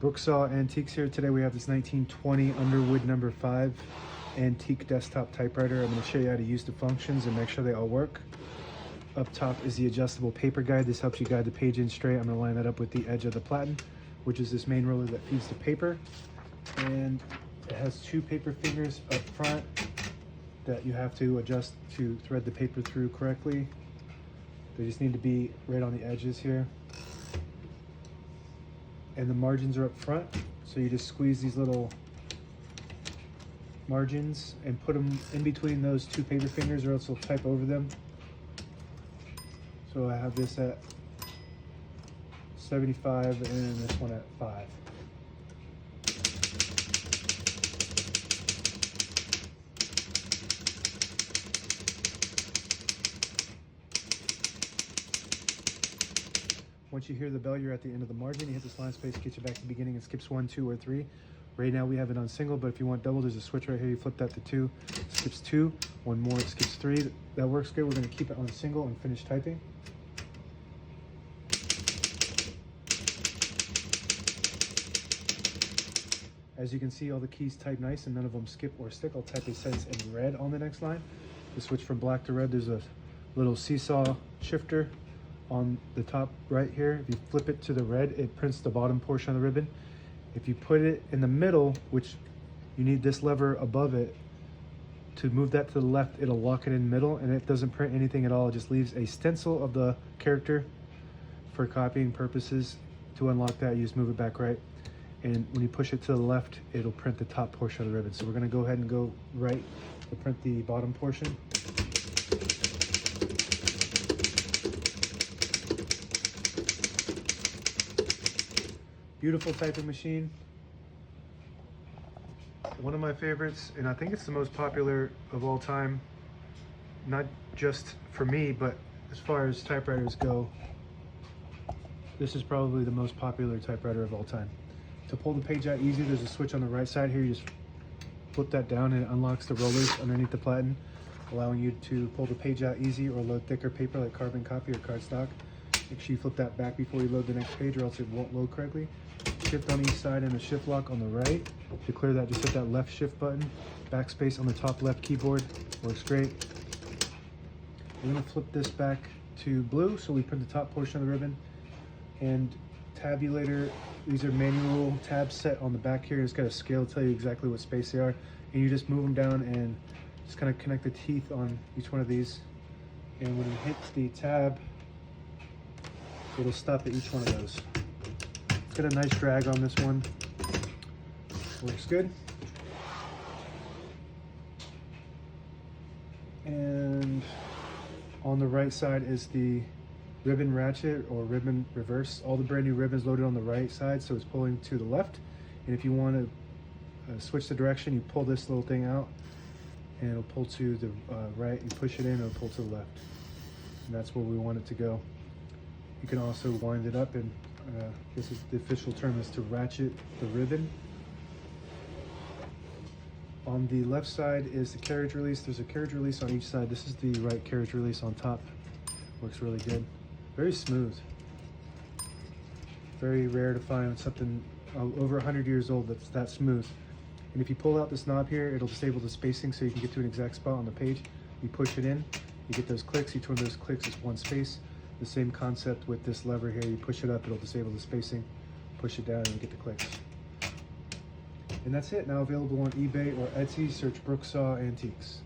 Brooksaw Antiques here. Today we have this 1920 Underwood No.5 antique desktop typewriter. I'm going to show you how to use the functions and make sure they all work. Up top is the adjustable paper guide. This helps you guide the page in straight. I'm going to line that up with the edge of the platen, which is this main roller that feeds the paper. And it has two paper fingers up front that you have to adjust to thread the paper through correctly. They just need to be right on the edges here. And the margins are up front, so you just squeeze these little margins and put them in between those two paper fingers, or else you'll type over them. So I have this at 75 and this one at 5. Once you hear the bell, you're at the end of the margin. You hit this line space, get you back to the beginning, and skips 1, 2, or 3. Right now we have it on single, but if you want double, there's a switch right here. You flip that to 2, skips 2. One more, it skips 3. That works good. We're going to keep it on single and finish typing. As you can see, all the keys type nice and none of them skip or stick. I'll type a sentence in red on the next line. To switch from black to red, there's a little seesaw shifter on the top right here. If you flip it to the red, it prints the bottom portion of the ribbon. If you put it in the middle, which you need this lever above it to move that to the left, it'll lock it in middle, and it doesn't print anything at all. It just leaves a stencil of the character for copying purposes. To unlock that, you just move it back right, and when you push it to the left, it'll print the top portion of the ribbon. So we're going to go ahead and go right to print the bottom portion. Beautiful typing machine. One of my favorites, and I think it's the most popular of all time. Not just for me, but as far as typewriters go, this is probably the most popular typewriter of all time. To pull the page out easy, there's a switch on the right side here. You just flip that down and it unlocks the rollers underneath the platen, allowing you to pull the page out easy or load thicker paper like carbon copy or cardstock. Make sure you flip that back before you load the next page, or else it won't load correctly. Shift on each side and a shift lock on the right. To clear that, just hit that left shift button. Backspace on the top left keyboard. Works great. We're going to flip this back to blue, so we print the top portion of the ribbon. And tabulator, these are manual tabs set on the back here. It's got a scale to tell you exactly what space they are. And you just move them down and just kind of connect the teeth on each one of these. And when you hit the tab, it'll stop at each one of those. It's got a nice drag on this one. Works good. And on the right side is the ribbon ratchet or ribbon reverse. All the brand new ribbons loaded on the right side, so it's pulling to the left. And if you want to switch the direction, you pull this little thing out and it'll pull to the right. You push it in, it'll pull to the left. And that's where we want it to go. You can also wind it up, and this is the official term, is to ratchet the ribbon. On the left side is the carriage release. There's a carriage release on each side. This is the right carriage release on top. Works really good. Very smooth. Very rare to find something over 100 years old that's that smooth. And if you pull out this knob here, it'll disable the spacing so you can get to an exact spot on the page. You push it in, you get those clicks. Each one of those clicks is one space. The same concept with this lever here. You push it up, it'll disable the spacing. Push it down and you get the clicks. And that's it. Now available on eBay or Etsy. Search Brooksaw Antiques.